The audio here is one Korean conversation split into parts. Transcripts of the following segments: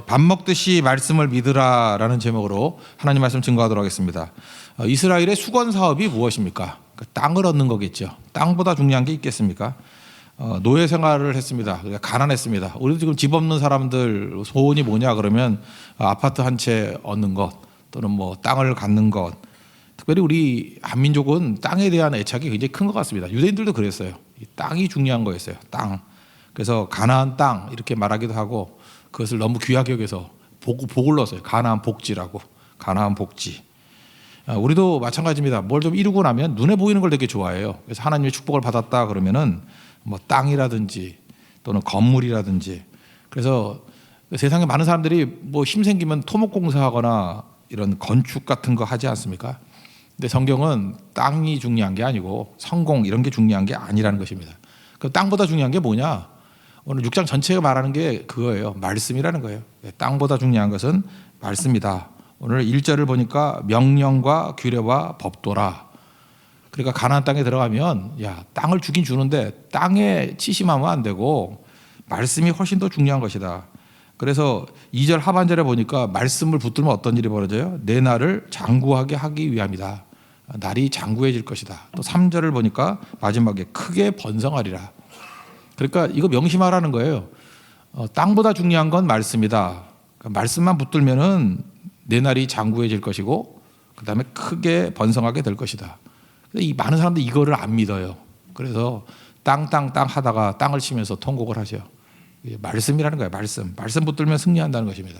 밥 먹듯이 말씀을 믿으라라는 제목으로 하나님 말씀 증거하도록 하겠습니다. 이스라엘의 수건 사업이 무엇입니까? 땅을 얻는 거겠죠. 땅보다 중요한 게 있겠습니까? 노예 생활을 했습니다. 가난했습니다. 우리도 지금 집 없는 사람들 소원이 뭐냐 그러면 아파트 한 채 얻는 것 또는 뭐 땅을 갖는 것. 특별히 우리 한민족은 땅에 대한 애착이 굉장히 큰 것 같습니다. 유대인들도 그랬어요. 이 땅이 중요한 거였어요. 땅. 그래서 가나안 땅 이렇게 말하기도 하고 그것을 너무 귀하게 여겨서 복을 넣었어요. 가나안 복지라고. 가나안 복지. 우리도 마찬가지입니다. 뭘 좀 이루고 나면 눈에 보이는 걸 되게 좋아해요. 그래서 하나님의 축복을 받았다 그러면은 뭐 땅이라든지 또는 건물이라든지. 그래서 세상에 많은 사람들이 뭐 힘 생기면 토목공사하거나 이런 건축 같은 거 하지 않습니까? 근데 성경은 땅이 중요한 게 아니고 성공 이런 게 중요한 게 아니라는 것입니다. 그 땅보다 중요한 게 뭐냐? 오늘 6장 전체가 말하는 게 그거예요. 말씀이라는 거예요. 땅보다 중요한 것은 말씀이다. 오늘 1절을 보니까 명령과 규례와 법도라. 그러니까 가나안 땅에 들어가면 야 땅을 주긴 주는데 땅에 치심하면 안 되고 말씀이 훨씬 더 중요한 것이다. 그래서 2절 하반절에 보니까 말씀을 붙들면 어떤 일이 벌어져요? 내 날을 장구하게 하기 위함이다. 날이 장구해질 것이다. 또 3절을 보니까 마지막에 크게 번성하리라. 그러니까 이거 명심하라는 거예요. 땅보다 중요한 건 말씀이다. 그러니까 말씀만 붙들면은 내 날이 장구해질 것이고 그 다음에 크게 번성하게 될 것이다. 이 많은 사람들이 이거를 안 믿어요. 그래서 땅 하다가 땅을 치면서 통곡을 하죠. 말씀이라는 거예요. 말씀 붙들면 승리한다는 것입니다.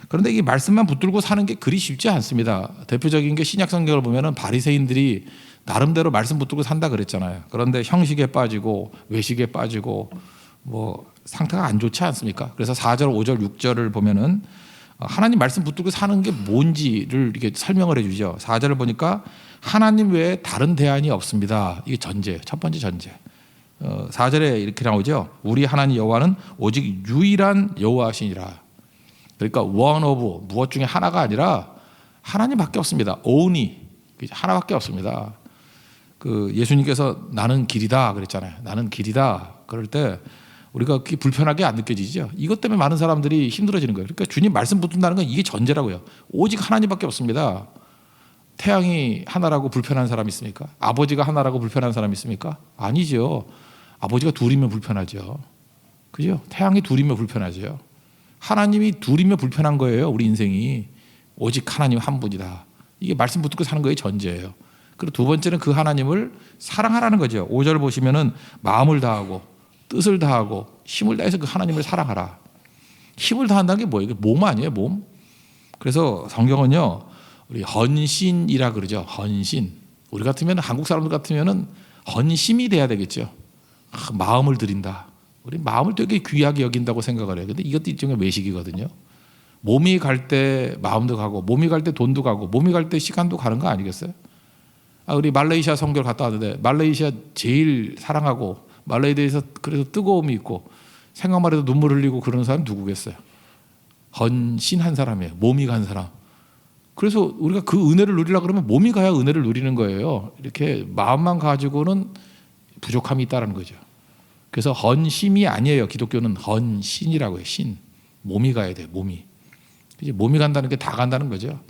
그런데 이 말씀만 붙들고 사는 게 그리 쉽지 않습니다. 대표적인 게 신약 성경을 보면은 바리새인들이 나름대로 말씀 붙들고 산다 그랬잖아요. 그런데 형식에 빠지고 외식에 빠지고 뭐 상태가 안 좋지 않습니까? 그래서 4절, 5절, 6절을 보면은 하나님 말씀 붙들고 사는 게 뭔지를 이렇게 설명을 해주죠. 4절을 보니까 하나님 외에 다른 대안이 없습니다. 이게 전제예요. 첫 번째 전제. 4절에 이렇게 나오죠. 우리 하나님 여호와는 오직 유일한 여호와시니라. 그러니까 one of 무엇 중에 하나가 아니라 하나님밖에 없습니다. only 하나밖에 없습니다. 그 예수님께서 나는 길이다 그랬잖아요. 나는 길이다. 그럴 때 우리가 그게 불편하게 안 느껴지죠. 이것 때문에 많은 사람들이 힘들어지는 거예요. 그러니까 주님 말씀 붙든다는 건 이게 전제라고요. 오직 하나님밖에 없습니다. 태양이 하나라고 불편한 사람 있습니까? 아버지가 하나라고 불편한 사람 있습니까? 아니죠. 아버지가 둘이면 불편하죠. 그죠? 태양이 둘이면 불편하죠. 하나님이 둘이면 불편한 거예요. 우리 인생이. 오직 하나님 한 분이다. 이게 말씀 붙들고 사는 거의 전제예요. 그리고 두 번째는 그 하나님을 사랑하라는 거죠. 5절 보시면은 마음을 다하고 뜻을 다하고 힘을 다해서 그 하나님을 사랑하라. 힘을 다한다는 게 뭐예요? 몸 아니에요? 몸. 그래서 성경은요. 우리 헌신이라 그러죠. 헌신. 우리 같으면 한국 사람들 같으면은 헌심이 돼야 되겠죠. 마음을 드린다. 우리 마음을 되게 귀하게 여긴다고 생각을 해요. 근데 이것도 일종의 외식이거든요. 몸이 갈 때 마음도 가고 몸이 갈 때 돈도 가고 몸이 갈 때 시간도 가는 거 아니겠어요? 우리 말레이시아 선교를 갔다 왔는데 말레이시아 제일 사랑하고 말레이시아에서 그래서 뜨거움이 있고 생각만 해도 눈물 흘리고 그러는 사람 누구겠어요? 헌신한 사람이에요. 몸이 간 사람. 그래서 우리가 그 은혜를 누리려고 그러면 몸이 가야 은혜를 누리는 거예요. 이렇게 마음만 가지고는 부족함이 있다는 거죠. 그래서 헌심이 아니에요. 기독교는 헌신이라고 해요. 신. 몸이 가야 돼요. 몸이. 이제 몸이 간다는 게 다 간다는 거죠.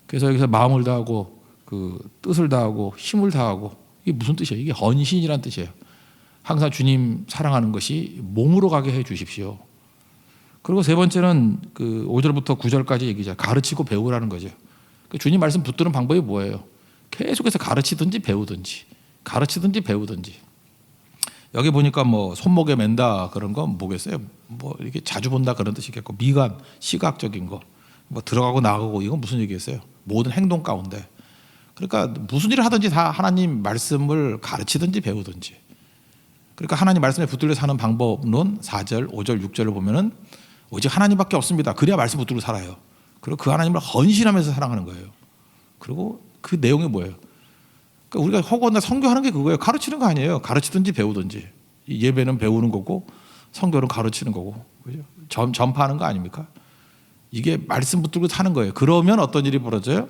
그래서 여기서 마음을 다하고 그 뜻을 다하고 힘을 다하고 이게 무슨 뜻이에요? 이게 헌신이란 뜻이에요. 항상 주님 사랑하는 것이 몸으로 가게 해 주십시오. 그리고 세 번째는 그 5절부터 9절까지 얘기죠. 가르치고 배우라는 거죠. 주님 말씀 붙드는 방법이 뭐예요? 계속해서 가르치든지 배우든지. 가르치든지 배우든지. 여기 보니까 뭐 손목에 맨다 그런 건 뭐겠어요? 뭐 이렇게 자주 본다 그런 뜻이겠고 미간, 시각적인 거. 뭐 들어가고 나가고 이건 무슨 얘기겠어요? 모든 행동 가운데. 그러니까 무슨 일을 하든지 다 하나님 말씀을 가르치든지 배우든지. 그러니까 하나님 말씀에 붙들려 사는 방법론 4절, 5절, 6절을 보면은 오직 하나님밖에 없습니다. 그래야 말씀 붙들고 살아요. 그리고 그 하나님을 헌신하면서 사랑하는 거예요. 그리고 그 내용이 뭐예요? 그러니까 우리가 허구나 선교하는 게 그거예요. 가르치는 거 아니에요. 가르치든지 배우든지. 예배는 배우는 거고 선교는 가르치는 거고. 그죠? 전파하는 거 아닙니까? 이게 말씀 붙들고 사는 거예요. 그러면 어떤 일이 벌어져요?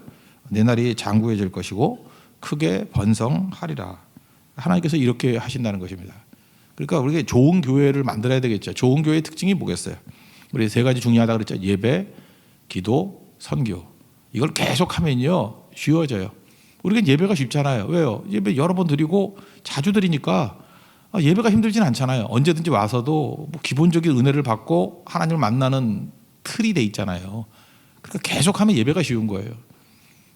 내 날이 장구해질 것이고 크게 번성하리라. 하나님께서 이렇게 하신다는 것입니다. 그러니까 우리가 좋은 교회를 만들어야 되겠죠. 좋은 교회의 특징이 뭐겠어요? 우리 세 가지 중요하다 그랬죠. 예배, 기도, 선교. 이걸 계속하면요 쉬워져요. 우리가 예배가 쉽잖아요. 왜요? 예배 여러 번 드리고 자주 드리니까 예배가 힘들진 않잖아요. 언제든지 와서도 뭐 기본적인 은혜를 받고 하나님을 만나는 틀이 돼 있잖아요. 그러니까 계속하면 예배가 쉬운 거예요.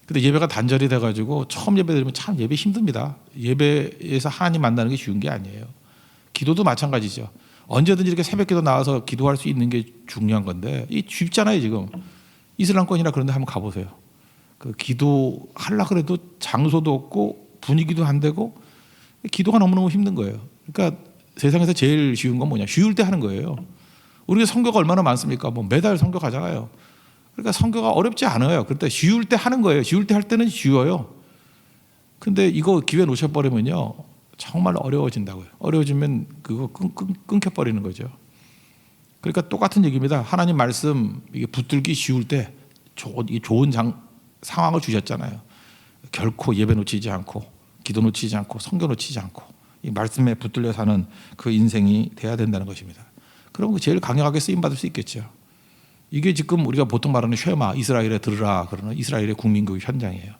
근데 예배가 단절이 돼가지고 처음 예배 드리면 참 예배 힘듭니다. 예배에서 하나님 만나는 게 쉬운 게 아니에요. 기도도 마찬가지죠. 언제든지 이렇게 새벽기도 나와서 기도할 수 있는 게 중요한 건데 이 쉽잖아요. 지금 이슬람권이나 그런 데 한번 가보세요. 그 기도하려고 그래도 장소도 없고 분위기도 안 되고 기도가 너무너무 힘든 거예요. 그러니까 세상에서 제일 쉬운 건 뭐냐? 쉬울 때 하는 거예요. 우리가 선교가 얼마나 많습니까? 뭐 매달 선교 가잖아요. 그러니까 선교가 어렵지 않아요. 그때 쉬울 때 하는 거예요. 쉬울 때 할 때는 쉬워요. 근데 이거 기회 놓쳐버리면요 정말 어려워진다고요. 어려워지면 그거 끊겨버리는 거죠. 그러니까 똑같은 얘기입니다. 하나님 말씀 이게 붙들기 쉬울 때 좋은 상황을 주셨잖아요. 결코 예배 놓치지 않고 기도 놓치지 않고 선교 놓치지 않고 이 말씀에 붙들려 사는 그 인생이 돼야 된다는 것입니다. 그럼 제일 강력하게 쓰임받을 수 있겠죠. 이게 지금 우리가 보통 말하는 쉐마, 이스라엘에 들으라 그러는 이스라엘의 국민교육 현장이에요.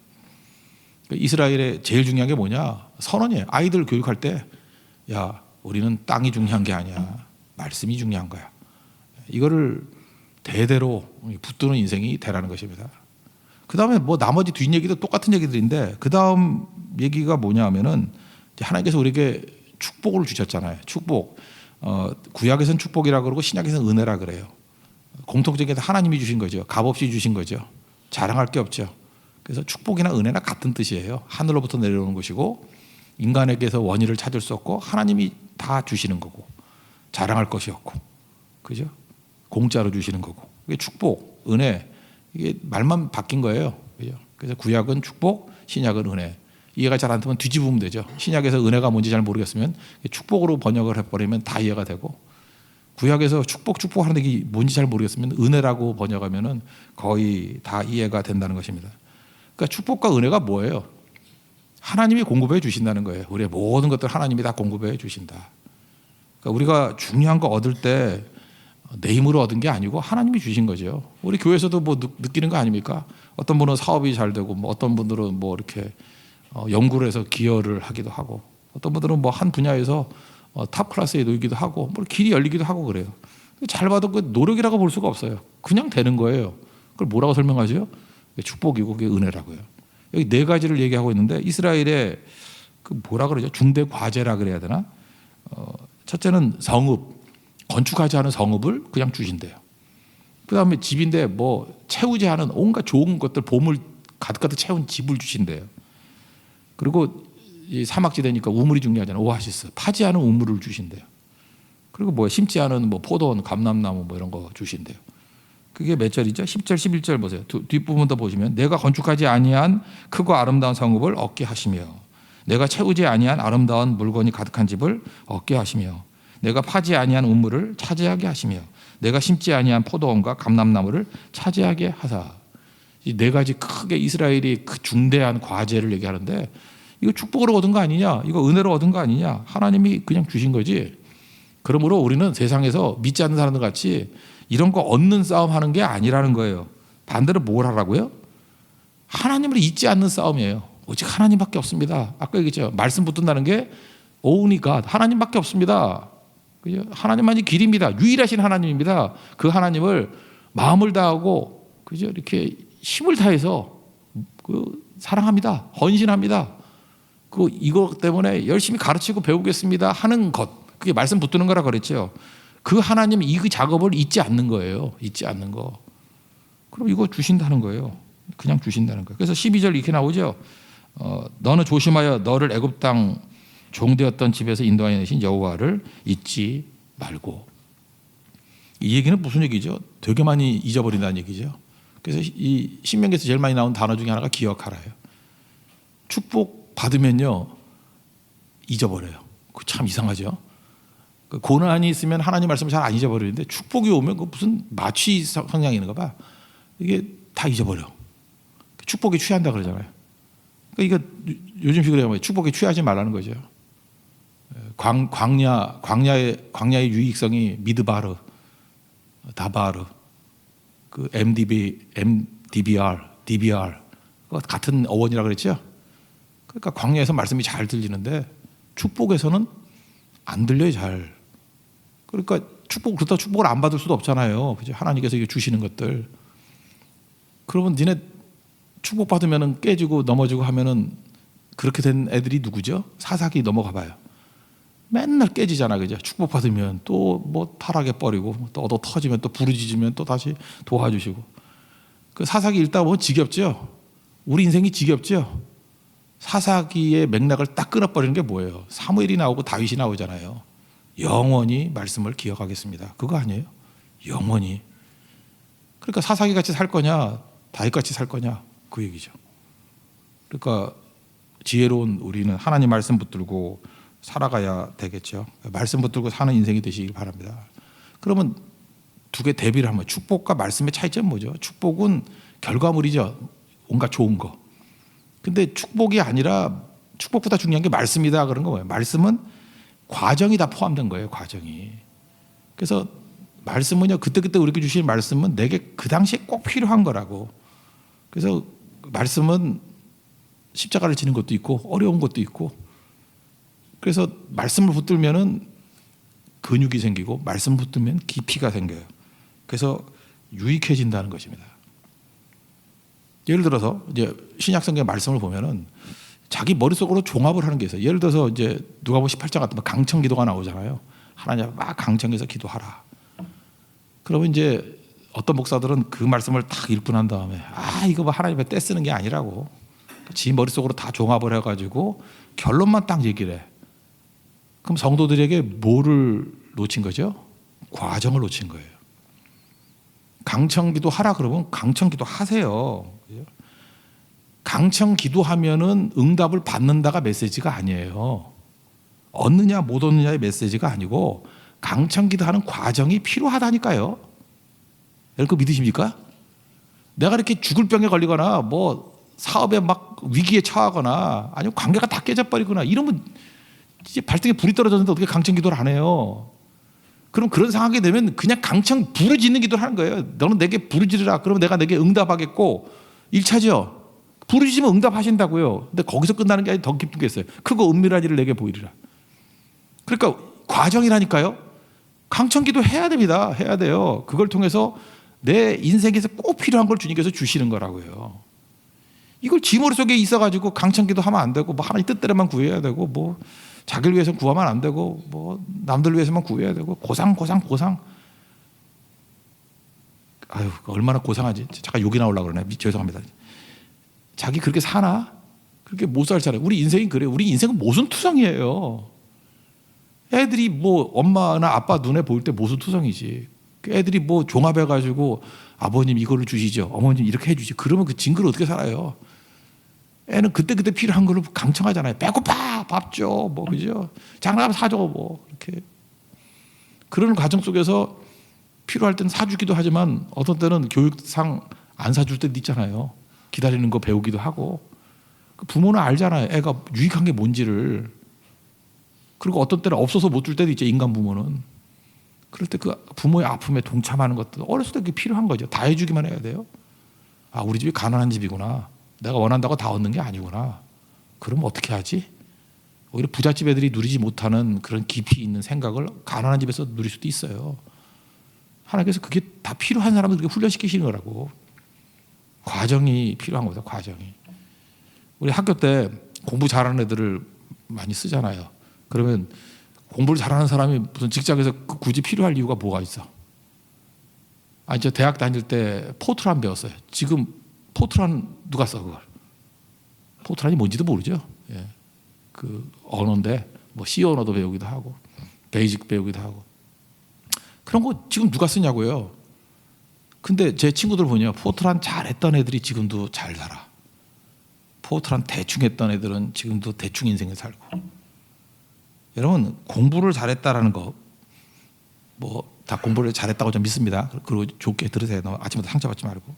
이스라엘의 제일 중요한 게 뭐냐? 선언이에요. 아이들 교육할 때 야, 우리는 땅이 중요한 게 아니야. 말씀이 중요한 거야. 이거를 대대로 붙드는 인생이 되라는 것입니다. 그 다음에 뭐 나머지 뒷얘기도 똑같은 얘기들인데 그 다음 얘기가 뭐냐 하면은 하나님께서 우리에게 축복을 주셨잖아요. 축복. 구약에서는 축복이라고 그러고 신약에서는 은혜라 그래요. 공통적인 게 하나님이 주신 거죠. 값없이 주신 거죠. 자랑할 게 없죠. 그래서 축복이나 은혜나 같은 뜻이에요. 하늘로부터 내려오는 것이고 인간에게서 원인을 찾을 수 없고 하나님이 다 주시는 거고 자랑할 것이 없고 그죠? 공짜로 주시는 거고 이게 축복, 은혜 이게 말만 바뀐 거예요. 그죠? 그래서 구약은 축복, 신약은 은혜. 이해가 잘 안 되면 뒤집으면 되죠. 신약에서 은혜가 뭔지 잘 모르겠으면 축복으로 번역을 해버리면 다 이해가 되고 구약에서 축복 하는 게 뭔지 잘 모르겠으면 은혜라고 번역하면은 거의 다 이해가 된다는 것입니다. 그러니까 축복과 은혜가 뭐예요? 하나님이 공급해 주신다는 거예요. 우리의 모든 것들 하나님이 다 공급해 주신다. 그러니까 우리가 중요한 거 얻을 때 내 힘으로 얻은 게 아니고 하나님이 주신 거죠. 우리 교회에서도 뭐 느끼는 거 아닙니까? 어떤 분은 사업이 잘 되고 뭐 어떤 분들은 뭐 이렇게 연구를 해서 기여를 하기도 하고 어떤 분들은 뭐 한 분야에서 탑 클래스에 놓이기도 하고 뭐 길이 열리기도 하고 그래요. 잘 봐도 그 노력이라고 볼 수가 없어요. 그냥 되는 거예요. 그걸 뭐라고 설명하죠? 축복이고 그게 은혜라고요. 여기 네 가지를 얘기하고 있는데 이스라엘의 그 뭐라 그러죠? 중대 과제라 그래야 되나? 첫째는 성읍, 건축하지 않은 성읍을 그냥 주신대요. 그 다음에 집인데 뭐 채우지 않은 온갖 좋은 것들 보물 가득가득 채운 집을 주신대요. 그리고 이 사막지대니까 우물이 중요하잖아요. 오아시스, 파지 않은 우물을 주신대요. 그리고 뭐 심지 않은 뭐 포도원, 감람나무 뭐 이런 거 주신대요. 그게 몇 절이죠? 10절, 11절 보세요. 뒷부분 더 보시면 내가 건축하지 아니한 크고 아름다운 성읍을 얻게 하시며 내가 채우지 아니한 아름다운 물건이 가득한 집을 얻게 하시며 내가 파지 아니한 우물을 차지하게 하시며 내가 심지 아니한 포도원과 감람나무를 차지하게 하사. 이 네 가지 크게 이스라엘이 그 중대한 과제를 얘기하는데 이거 축복으로 얻은 거 아니냐? 이거 은혜로 얻은 거 아니냐? 하나님이 그냥 주신 거지. 그러므로 우리는 세상에서 믿지 않는 사람들 같이 이런 거 얻는 싸움 하는 게 아니라는 거예요. 반대로 뭘 하라고요? 하나님을 잊지 않는 싸움이에요. 오직 하나님밖에 없습니다. 아까 얘기했죠. 말씀 붙든다는 게 only God, 하나님밖에 없습니다. 그죠? 하나님만이 길입니다. 유일하신 하나님입니다. 그 하나님을 마음을 다하고 그죠? 이렇게 힘을 다해서 사랑합니다. 헌신합니다. 이것 때문에 열심히 가르치고 배우겠습니다 하는 것, 그게 말씀 붙드는 거라 그랬죠. 그 하나님 이 작업을 잊지 않는 거예요. 잊지 않는 거. 그럼 이거 주신다는 거예요. 그냥 주신다는 거예요. 그래서 12절 이렇게 나오죠. 너는 조심하여 너를 애굽 땅 종되었던 집에서 인도하여 내신 여호와를 잊지 말고. 이 얘기는 무슨 얘기죠? 되게 많이 잊어버린다는 얘기죠. 그래서 이 신명기에서 제일 많이 나온 단어 중에 하나가 기억하라예요. 축복 받으면요 잊어버려요. 참 이상하죠. 고난이 있으면 하나님 말씀을 잘 안 잊어버리는데 축복이 오면 그 무슨 마취 성향이 있는가 봐. 이게 다 잊어버려. 축복에 취한다 그러잖아요. 그러니까 이거 요즘식으로 하면 축복에 취하지 말라는 거죠. 광야의 유익성이 미드바르. 다바르, 그 MDBR, DBR 같은 어원이라 그랬죠. 그러니까 광야에서 말씀이 잘 들리는데 축복에서는 안 들려요 잘. 그러니까 그렇다고 축복을 안 받을 수도 없잖아요. 그죠? 하나님께서 이게 주시는 것들. 그러면 니네 축복 받으면 깨지고 넘어지고 하면은 그렇게 된 애들이 누구죠? 사사기 넘어가 봐요. 맨날 깨지잖아, 그죠? 축복 받으면 또 뭐 타락해 버리고 또 얻어 터지면 또 부르짖으면 또 다시 도와주시고. 그 사사기 읽다 보면 지겹죠. 우리 인생이 지겹죠. 사사기의 맥락을 딱 끊어버리는 게 뭐예요? 사무엘이 나오고 다윗이 나오잖아요. 영원히 말씀을 기억하겠습니다. 그거 아니에요? 영원히. 그러니까 사사기 같이 살 거냐, 다윗 같이 살 거냐, 그 얘기죠. 그러니까 지혜로운 우리는 하나님 말씀 붙들고 살아가야 되겠죠. 말씀 붙들고 사는 인생이 되시길 바랍니다. 그러면 두 개 대비를 하면 축복과 말씀의 차이점은 뭐죠? 축복은 결과물이죠. 온갖 좋은 거. 근데 축복이 아니라 축복보다 중요한 게 말씀이다 그런 거예요. 말씀은 과정이 다 포함된 거예요. 과정이. 그래서 말씀은요. 그때그때 우리에게 주신 말씀은 내게 그 당시에 꼭 필요한 거라고. 그래서 말씀은 십자가를 지는 것도 있고 어려운 것도 있고 그래서 말씀을 붙들면은 근육이 생기고 말씀 붙들면 깊이가 생겨요. 그래서 유익해진다는 것입니다. 예를 들어서 이제 신약성경 말씀을 보면은 자기 머릿속으로 종합을 하는 게 있어요. 예를 들어서 이제 누가복음 18장 같은 강청 기도가 나오잖아요. 하나님 막 강청해서 기도하라. 그러면 이제 어떤 목사들은 그 말씀을 딱 읽고 난 다음에 이거 뭐 하나님의 떼 쓰는 게 아니라고 지 머릿속으로 다 종합을 해가지고 결론만 딱 얘기를 해. 그럼 성도들에게 뭐를 놓친 거죠? 과정을 놓친 거예요. 강청 기도하라 그러면 강청 기도하세요. 강청 기도하면은 응답을 받는다가 메시지가 아니에요. 얻느냐 못 얻느냐의 메시지가 아니고 강청 기도하는 과정이 필요하다니까요. 여러분 믿으십니까? 내가 이렇게 죽을 병에 걸리거나 뭐 사업에 막 위기에 처하거나 아니면 관계가 다 깨져버리거나 이러면 이제 발등에 불이 떨어졌는데 어떻게 강청 기도를 안 해요? 그럼 그런 상황이 되면 그냥 강청 부르짖는 기도를 하는 거예요. 너는 내게 부르짖으라. 그러면 내가 내게 응답하겠고 1차죠. 부르짖으면 응답하신다고요. 근데 거기서 끝나는 게 아니라 더 깊은 게 있어요. 크고 은밀한 일을 내게 보이리라. 그러니까 과정이라니까요. 강청 기도 해야 됩니다. 해야 돼요. 그걸 통해서 내 인생에서 꼭 필요한 걸 주님께서 주시는 거라고요. 이걸 지 머릿속에 있어가지고 강청 기도 하면 안 되고 뭐 하나님 뜻대로만 구해야 되고 뭐 자기를 위해서 구하면 안 되고 뭐 남들 위해서만 구해야 되고 고상. 아유 얼마나 고상하지. 잠깐 욕이 나오려고 그러네. 죄송합니다. 자기 그렇게 사나? 그렇게 못 살잖아요. 우리 인생이 그래요. 우리 인생은 모순투성이에요. 애들이 뭐 엄마나 아빠 눈에 보일 때 모순투성이지. 애들이 뭐 종합해가지고 아버님 이거를 주시죠. 어머님 이렇게 해주지. 그러면 그 징그러 어떻게 살아요? 애는 그때그때 필요한 걸로 강청하잖아요. 배고파 밥 줘. 뭐 그죠? 장난감 사줘. 뭐 이렇게 그런 과정 속에서 필요할 때는 사주기도 하지만 어떤 때는 교육상 안 사줄 때도 있잖아요. 기다리는 거 배우기도 하고 부모는 알잖아요. 애가 유익한 게 뭔지를. 그리고 어떤 때는 없어서 못 줄 때도 있죠. 인간 부모는. 그럴 때 그 부모의 아픔에 동참하는 것도 어렸을 때 그게 필요한 거죠. 다 해주기만 해야 돼요. 우리 집이 가난한 집이구나. 내가 원한다고 다 얻는 게 아니구나. 그럼 어떻게 하지? 오히려 부잣집 애들이 누리지 못하는 그런 깊이 있는 생각을 가난한 집에서 누릴 수도 있어요. 하나님께서 그게 다 필요한 사람을 그렇게 훈련시키시는 거라고. 과정이 필요한 거죠. 과정이. 우리 학교 때 공부 잘하는 애들을 많이 쓰잖아요. 그러면 공부를 잘하는 사람이 무슨 직장에서 굳이 필요할 이유가 뭐가 있어? 저 대학 다닐 때 포트란 배웠어요. 지금 포트란 누가 써 그걸? 포트란이 뭔지도 모르죠. 예. 그 언어인데 뭐 C 언어도 배우기도 하고 베이직 배우기도 하고 그런 거 지금 누가 쓰냐고요. 근데 제 친구들 보냐 포트란 잘했던 애들이 지금도 잘 살아. 포트란 대충 했던 애들은 지금도 대충 인생을 살고. 여러분 공부를 잘했다라는 거 뭐 다 공부를 잘했다고 좀 믿습니다. 그리고 좋게 들으세요. 아침부터 상처받지 말고.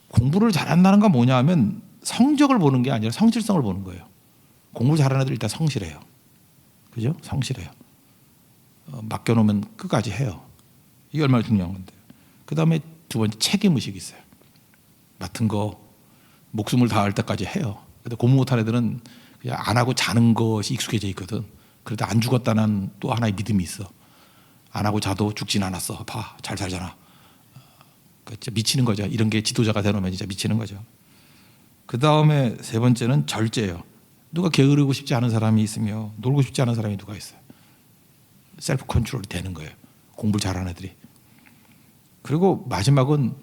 공부를 잘한다는 건 뭐냐 하면 성적을 보는 게 아니라 성실성을 보는 거예요. 공부 잘하는 애들 일단 성실해요. 그죠? 성실해요. 맡겨놓으면 끝까지 해요. 이게 얼마나 중요한 건데. 그다음에 두 번째 책임 의식이 있어요. 맡은 거 목숨을 다할 때까지 해요. 근데 공부 못한 애들은 그냥 안 하고 자는 것이 익숙해져 있거든. 그래도 안 죽었다는 또 하나의 믿음이 있어. 안 하고 자도 죽진 않았어. 봐, 잘 살잖아. 진짜 미치는 거죠. 이런 게 지도자가 되놓으면 진짜 미치는 거죠. 그 다음에 세 번째는 절제예요. 누가 게으르고 싶지 않은 사람이 있으며 놀고 싶지 않은 사람이 누가 있어요. 셀프 컨트롤이 되는 거예요. 공부를 잘하는 애들이. 그리고 마지막은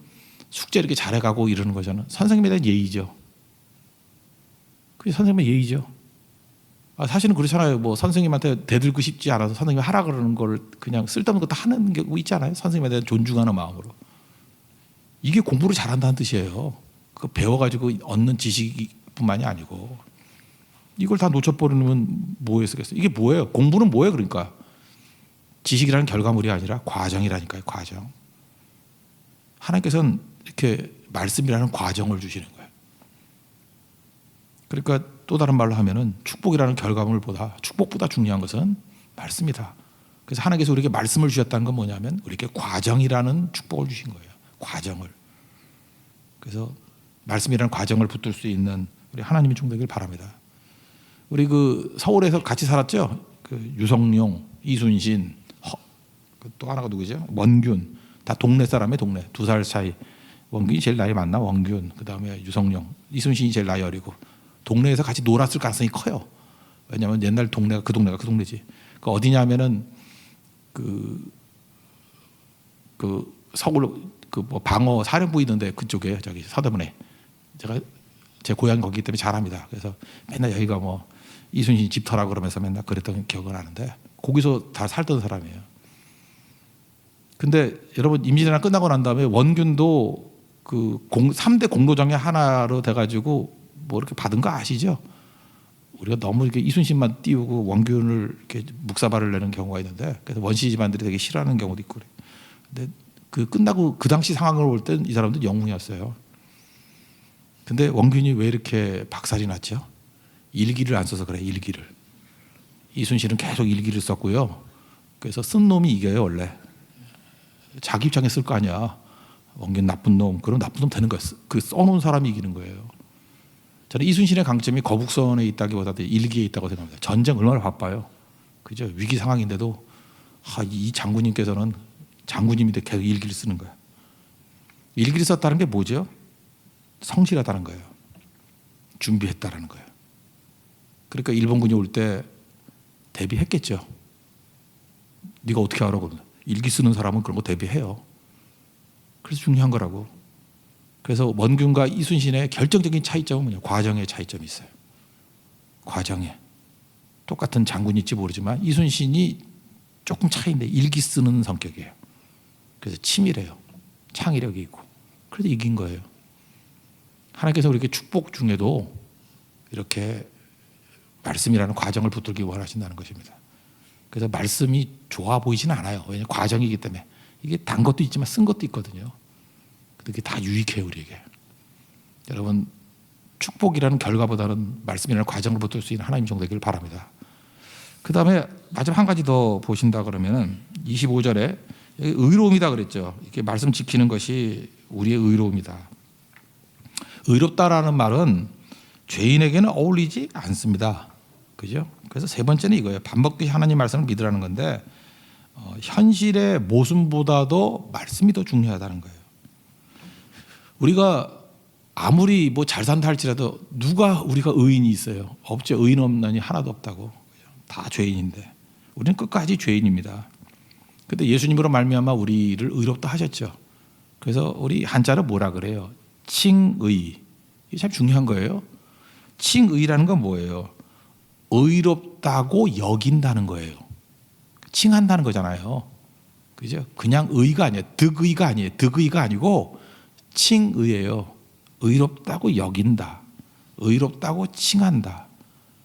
숙제 이렇게 잘해가고 이러는 거잖아요. 선생님에 대한 예의죠. 그게 선생님의 예의죠. 사실은 그렇잖아요. 뭐 선생님한테 대들고 싶지 않아서 선생님이 하라 그러는 걸 그냥 쓸데없는 것도 하는 경우 있잖아요. 선생님에 대한 존중하는 마음으로. 이게 공부를 잘한다는 뜻이에요. 그 배워가지고 얻는 지식뿐만이 아니고 이걸 다 놓쳐버리면 뭐에 쓰겠어요. 이게 뭐예요? 공부는 뭐예요? 그러니까 지식이라는 결과물이 아니라 과정이라니까요. 과정. 하나님께서는 이렇게 말씀이라는 과정을 주시는 거예요. 그러니까 또 다른 말로 하면은 축복이라는 결과물보다 축복보다 중요한 것은 말씀이다. 그래서 하나님께서 우리에게 말씀을 주셨다는 건 뭐냐면 우리에게 과정이라는 축복을 주신 거예요. 과정을. 그래서 말씀이라는 과정을 붙들 수 있는 우리 하나님의 종되길 바랍니다. 우리 그 서울에서 같이 살았죠. 그 유성룡, 이순신, 또 하나가 누구죠? 원균. 다 동네 사람의 동네. 2살 차이. 원균이 제일 나이 많나? 원균. 그 다음에 유성룡. 이순신이 제일 나이 어리고. 동네에서 같이 놀았을 가능성이 커요. 왜냐하면 옛날 동네가 그 동네지. 그 어디냐면은 그 서울 뭐 방어 사령부 있는데 그쪽에 저기 서대문에 제 고향 거기 때문에 잘합니다. 그래서 맨날 여기가 뭐 이순신 집터라 그러면서 맨날 그랬던 기억은 나는데 거기서 다 살던 사람이에요. 근데 여러분 임진왜란 끝나고 난 다음에 원균도 그 3대 공로장의 하나로 돼가지고 뭐 이렇게 받은 거 아시죠? 우리가 너무 이렇게 이순신만 띄우고 원균을 이렇게 묵사발을 내는 경우가 있는데 그래서 원시 집안들이 되게 싫어하는 경우도 있고 그래. 근데 그 끝나고 그 당시 상황을 볼 땐 이 사람들 영웅이었어요. 근데 원균이 왜 이렇게 박살이 났죠? 일기를 안 써서 그래. 일기를. 이순신은 계속 일기를 썼고요. 그래서 쓴 놈이 이겨요 원래. 자기 입장에 쓸 거 아니야. 원균 나쁜 놈. 그럼 나쁜 놈 되는 거야. 그 써놓은 사람이 이기는 거예요. 저는 이순신의 강점이 거북선에 있다기보다도 일기에 있다고 생각합니다. 전쟁 얼마나 바빠요. 그죠? 위기 상황인데도 이 장군님께서는 장군님인데 계속 일기를 쓰는 거야. 일기를 썼다는 게 뭐죠? 성실하다는 거예요. 준비했다라는 거예요. 그러니까 일본군이 올 때 대비했겠죠. 네가 어떻게 알아? 일기 쓰는 사람은 그런 거 대비해요. 그래서 중요한 거라고. 그래서 원균과 이순신의 결정적인 차이점은 뭐냐? 과정의 차이점이 있어요. 과정에. 똑같은 장군일지 모르지만 이순신이 조금 차이인데 일기 쓰는 성격이에요. 그래서 치밀해요. 창의력이 있고. 그래서 이긴 거예요. 하나님께서 우리에게 축복 중에도 이렇게 말씀이라는 과정을 붙들기 원하신다는 것입니다. 그래서 말씀이 좋아 보이지는 않아요. 왜냐하면 과정이기 때문에. 이게 단 것도 있지만 쓴 것도 있거든요. 그게 다 유익해요 우리에게. 여러분 축복이라는 결과보다는 말씀이라는 과정을 붙들 수 있는 하나님 종되기를 바랍니다. 그 다음에 마지막 한 가지 더 보신다 그러면은 25절에 의로움이다 그랬죠. 이렇게 말씀 지키는 것이 우리의 의로움이다. 의롭다라는 말은 죄인에게는 어울리지 않습니다. 그죠? 그래서 세 번째는 이거예요. 반복되이 하나님 말씀을 믿으라는 건데 현실의 모순보다도 말씀이 더 중요하다는 거예요. 우리가 아무리 뭐 잘 산다 할지라도 누가 우리가 의인이 있어요? 없죠. 의인 없나니 하나도 없다고. 다 죄인인데 우리는 끝까지 죄인입니다. 근데 예수님으로 말미암아 우리를 의롭다 하셨죠. 그래서 우리 한자로 뭐라 그래요? 칭의. 이게 참 중요한 거예요. 칭의라는 건 뭐예요? 의롭다고 여긴다는 거예요. 칭한다는 거잖아요. 그죠? 그냥 의가 아니에요. 득의가 아니에요. 득의가 아니고 칭의예요. 의롭다고 여긴다. 의롭다고 칭한다.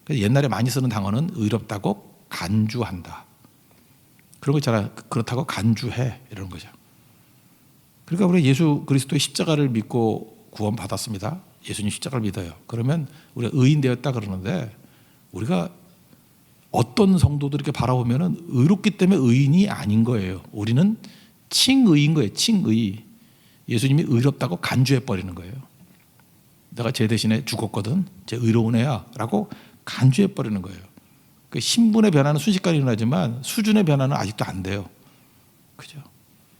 그래서 옛날에 많이 쓰는 단어는 의롭다고 간주한다. 그런 거 있잖아요. 그렇다고 간주해. 이런 거죠. 그러니까 우리 예수 그리스도의 십자가를 믿고 구원받았습니다. 예수님 십자가를 믿어요. 그러면 우리가 의인 되었다 그러는데 우리가 어떤 성도들 이렇게 바라보면은 의롭기 때문에 의인이 아닌 거예요. 우리는 칭의인 거예요. 칭의. 예수님이 의롭다고 간주해 버리는 거예요. 내가 쟤 대신에 죽었거든. 쟤 의로운 애야 라고 간주해 버리는 거예요. 그 신분의 변화는 순식간에 일어나지만 수준의 변화는 아직도 안 돼요. 그죠?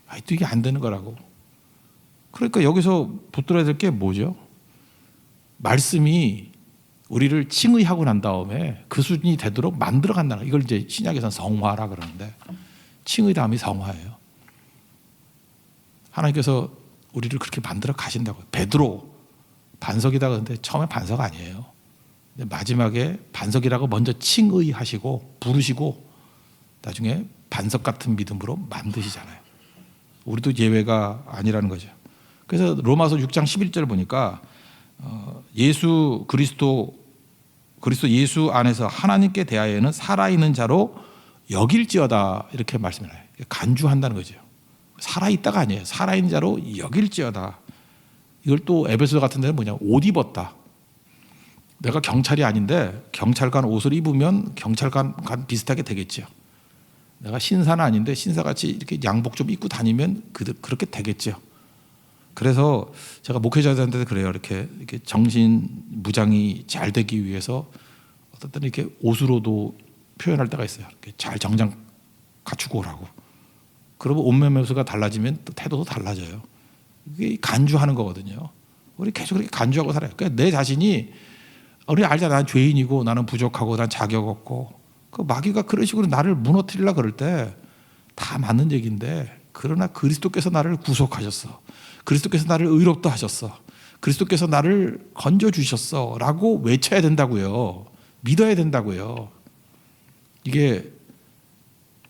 아직도 이게 안 되는 거라고. 그러니까 여기서 붙들어야 될 게 뭐죠? 말씀이 우리를 칭의하고 난 다음에 그 수준이 되도록 만들어 간다는 거. 이걸 이제 신약에서는 성화라 그러는데 칭의 다음이 성화예요. 하나님께서 우리를 그렇게 만들어 가신다고요. 베드로 반석이다 그러는데 처음에 반석 아니에요. 근데 마지막에 반석이라고 먼저 칭의하시고 부르시고 나중에 반석 같은 믿음으로 만드시잖아요. 우리도 예외가 아니라는 거죠. 그래서 로마서 6장 11절 보니까 예수 그리스도 예수 안에서 하나님께 대하여는 살아있는 자로 여길지어다 이렇게 말씀을 해요. 간주한다는 거죠. 살아있다가 아니에요. 살아있는 자로 여길지어다. 이걸 또 에베소 같은 데는 뭐냐, 옷 입었다. 내가 경찰이 아닌데 경찰관 옷을 입으면 경찰관 비슷하게 되겠죠. 내가 신사는 아닌데 신사같이 이렇게 양복 좀 입고 다니면 그렇게 되겠죠. 그래서 제가 목회자들한테 그래요. 이렇게 정신 무장이 잘 되기 위해서 어떤 때는 이렇게 옷으로도 표현할 때가 있어요. 이렇게 잘 정장 갖추고 오라고. 그러면 옷매매수가 달라지면 또 태도도 달라져요. 이게 간주하는 거거든요. 우리 계속 그렇게 간주하고 살아요. 그러니까 내 자신이 우리 알잖아. 난 죄인이고 나는 부족하고 난 자격 없고. 그 마귀가 그런 식으로 나를 무너뜨리려 그럴 때 다 맞는 얘기인데, 그러나 그리스도께서 나를 구속하셨어. 그리스도께서 나를 의롭다 하셨어. 그리스도께서 나를 건져주셨어 라고 외쳐야 된다고요. 믿어야 된다고요. 이게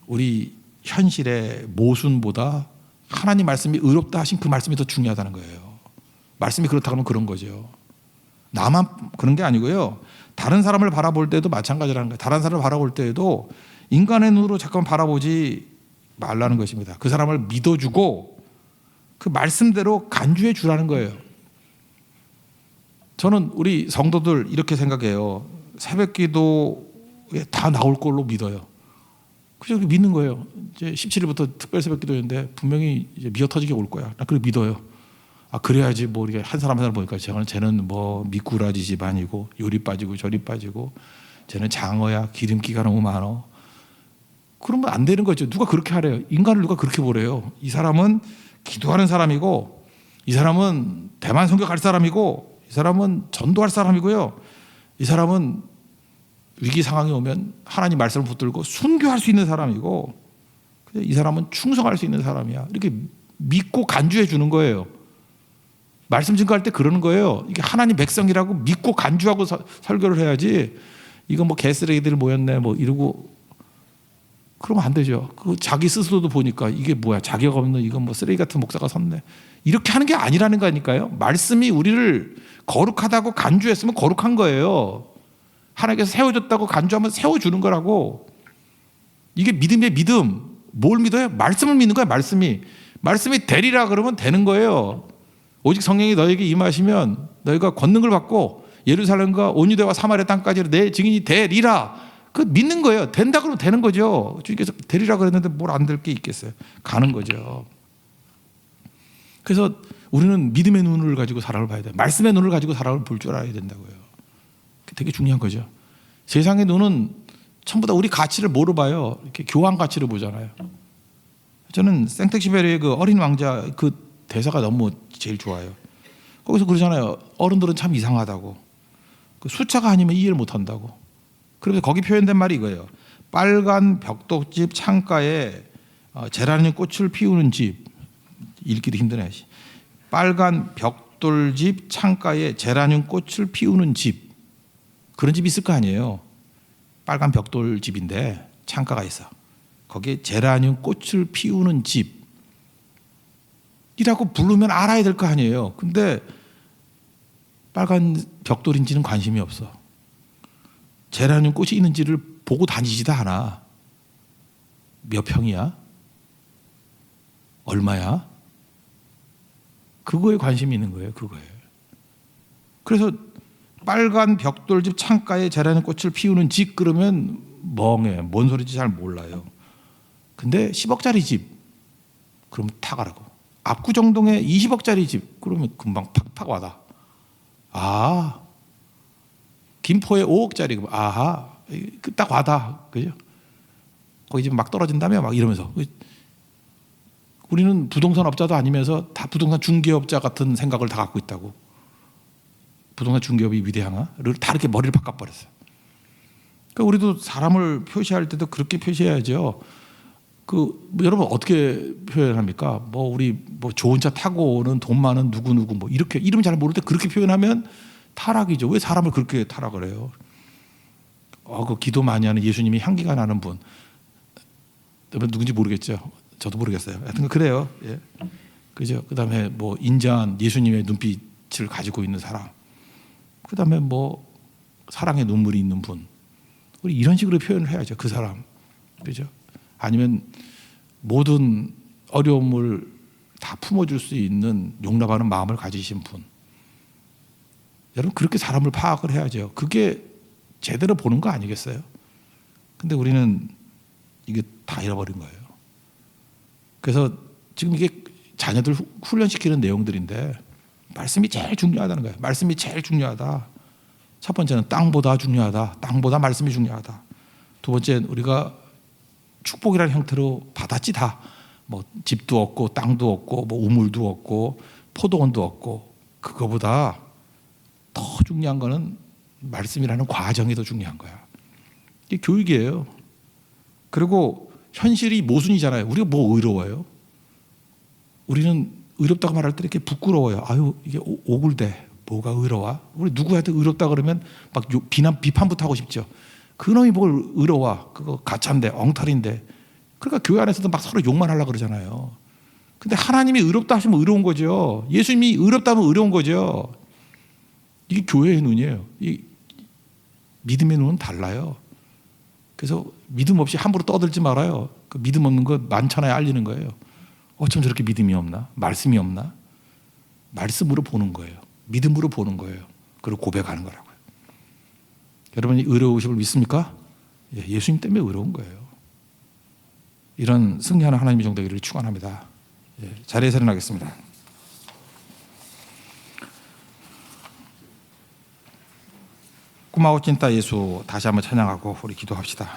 우리 현실의 모순보다 하나님 말씀이 의롭다 하신 그 말씀이 더 중요하다는 거예요. 말씀이 그렇다고 하면 그런 거죠. 나만 그런 게 아니고요. 다른 사람을 바라볼 때도 마찬가지라는 거예요. 다른 사람을 바라볼 때에도 인간의 눈으로 잠깐 바라보지 말라는 것입니다. 그 사람을 믿어주고 그 말씀대로 간주해 주라는 거예요. 저는 우리 성도들 이렇게 생각해요. 새벽 기도에 다 나올 걸로 믿어요. 그래서 믿는 거예요. 이제 17일부터 특별 새벽 기도였는데 분명히 이제 미어 터지게 올 거야. 나 그걸 믿어요. 아, 그래야지 뭐 우리가 한 사람 한 사람 보니까 쟤는 뭐 미꾸라지 집안이고 요리 빠지고 저리 빠지고 쟤는 장어야 기름기가 너무 많어. 그러면 안 되는 거죠. 누가 그렇게 하래요? 인간을 누가 그렇게 보래요? 이 사람은 기도하는 사람이고, 이 사람은 대만 선교 갈 사람이고, 이 사람은 전도할 사람이고요, 이 사람은 위기 상황이 오면 하나님 말씀을 붙들고 순교할 수 있는 사람이고, 이 사람은 충성할 수 있는 사람이야. 이렇게 믿고 간주해 주는 거예요. 말씀 증거할 때 그러는 거예요. 이게 하나님 백성이라고 믿고 간주하고 설교를 해야지, 이거 뭐 개쓰레기들 모였네 뭐 이러고 그러면 안 되죠. 그 자기 스스로도 보니까 이게 뭐야, 자격 없는 이건 뭐 쓰레기 같은 목사가 섰네, 이렇게 하는 게 아니라는 거니까요. 말씀이 우리를 거룩하다고 간주했으면 거룩한 거예요. 하나님께서 세워줬다고 간주하면 세워주는 거라고. 이게 믿음의 믿음. 뭘 믿어요? 말씀을 믿는 거예요. 말씀이 되리라 그러면 되는 거예요. 오직 성령이 너에게 임하시면 너희가 권능을 받고 예루살렘과 온 유대와 사마리아 땅까지 내 증인이 되리라. 그 믿는 거예요. 된다 그러면 되는 거죠. 주님께서 되리라 그랬는데 뭘 안 될 게 있겠어요. 가는 거죠. 그래서 우리는 믿음의 눈을 가지고 사람을 봐야 돼요. 말씀의 눈을 가지고 사람을 볼 줄 알아야 된다고요. 되게 중요한 거죠. 세상의 눈은 전부 다 우리 가치를 뭐로 봐요? 이렇게 교황 가치를 보잖아요. 저는 생텍쥐페리의 그 어린 왕자 그 대사가 너무 제일 좋아요. 거기서 그러잖아요. 어른들은 참 이상하다고. 그 숫자가 아니면 이해를 못한다고. 그래서 거기 표현된 말이 이거예요. 빨간 벽돌집 창가에 제라늄 꽃을 피우는 집. 읽기도 힘드네. 빨간 벽돌집 창가에 제라늄 꽃을 피우는 집. 그런 집이 있을 거 아니에요. 빨간 벽돌집인데 창가가 있어. 거기에 제라늄 꽃을 피우는 집이라고 부르면 알아야 될 거 아니에요. 근데 빨간 벽돌인지는 관심이 없어. 제라늄 꽃이 있는지를 보고 다니지도 않아. 몇 평이야? 얼마야? 그거에 관심이 있는 거예요. 그거에. 그래서 빨간 벽돌집 창가에 제라늄 꽃을 피우는 집 그러면 멍해. 뭔 소리인지 잘 몰라요. 근데 10억짜리 집 그럼 타가라고. 압구정동에 20억짜리 집 그러면 금방 팍팍 와다. 아, 김포에 5억짜리 아하, 딱 와다, 그죠? 거기 지금 막 떨어진다며 막 이러면서 우리는 부동산 업자도 아니면서 다 부동산 중개업자 같은 생각을 다 갖고 있다고. 부동산 중개업이 위대한가를 다 이렇게 머리를 바꿔버렸어요. 그러니까 우리도 사람을 표시할 때도 그렇게 표시해야죠. 여러분 어떻게 표현합니까? 우리 좋은 차 타고 오는 돈 많은 누구 이렇게 이름 잘 모를 때 그렇게 표현하면 타락이죠. 왜 사람을 그렇게 타락을 해요? 그 기도 많이 하는 예수님이 향기가 나는 분. 여러분 누군지 모르겠죠. 저도 모르겠어요. 하여튼 그래요. 예. 그죠? 그다음에 인자한 예수님의 눈빛을 가지고 있는 사람. 그다음에 사랑의 눈물이 있는 분. 우리 이런 식으로 표현을 해야죠. 그 사람. 그죠? 아니면 모든 어려움을 다 품어줄 수 있는 용납하는 마음을 가지신 분. 여러분 그렇게 사람을 파악을 해야죠. 그게 제대로 보는 거 아니겠어요? 근데 우리는 이게 다 잃어버린 거예요. 그래서 지금 이게 자녀들 훈련시키는 내용들인데 말씀이 제일 중요하다는 거예요. 말씀이 제일 중요하다. 첫 번째는 땅보다 중요하다. 땅보다 말씀이 중요하다. 두 번째는 우리가 축복이라는 형태로 받았지 다. 집도 없고 땅도 없고 우물도 없고 포도원도 없고 그거보다 더 중요한 거는 말씀이라는 과정이 더 중요한 거야. 이게 교육이에요. 그리고 현실이 모순이잖아요. 우리가 의로워요? 우리는 의롭다고 말할 때 이렇게 부끄러워요. 아유 이게 오글대. 뭐가 의로워? 우리 누구한테 의롭다 그러면 막 비판부터 하고 싶죠. 그놈이 뭘 의로워? 그거 가짜인데 엉터리인데. 그러니까 교회 안에서도 막 서로 욕만 하려고 그러잖아요. 근데 하나님이 의롭다 하시면 의로운 거죠. 예수님이 의롭다 하면 의로운 거죠. 이게 교회의 눈이에요. 이 믿음의 눈은 달라요. 그래서 믿음 없이 함부로 떠들지 말아요. 그 믿음 없는 거 만천하에 알리는 거예요. 어쩜 저렇게 믿음이 없나? 말씀이 없나? 말씀으로 보는 거예요. 믿음으로 보는 거예요. 그리고 고백하는 거라고요. 여러분이 의로우심을 믿습니까? 예수님 때문에 의로운 거예요. 이런 승리하는 하나님의 종 되기를 축원합니다. 자리에서 일어나겠습니다. 고마우신 따 예수 다시 한번 찬양하고 우리 기도합시다.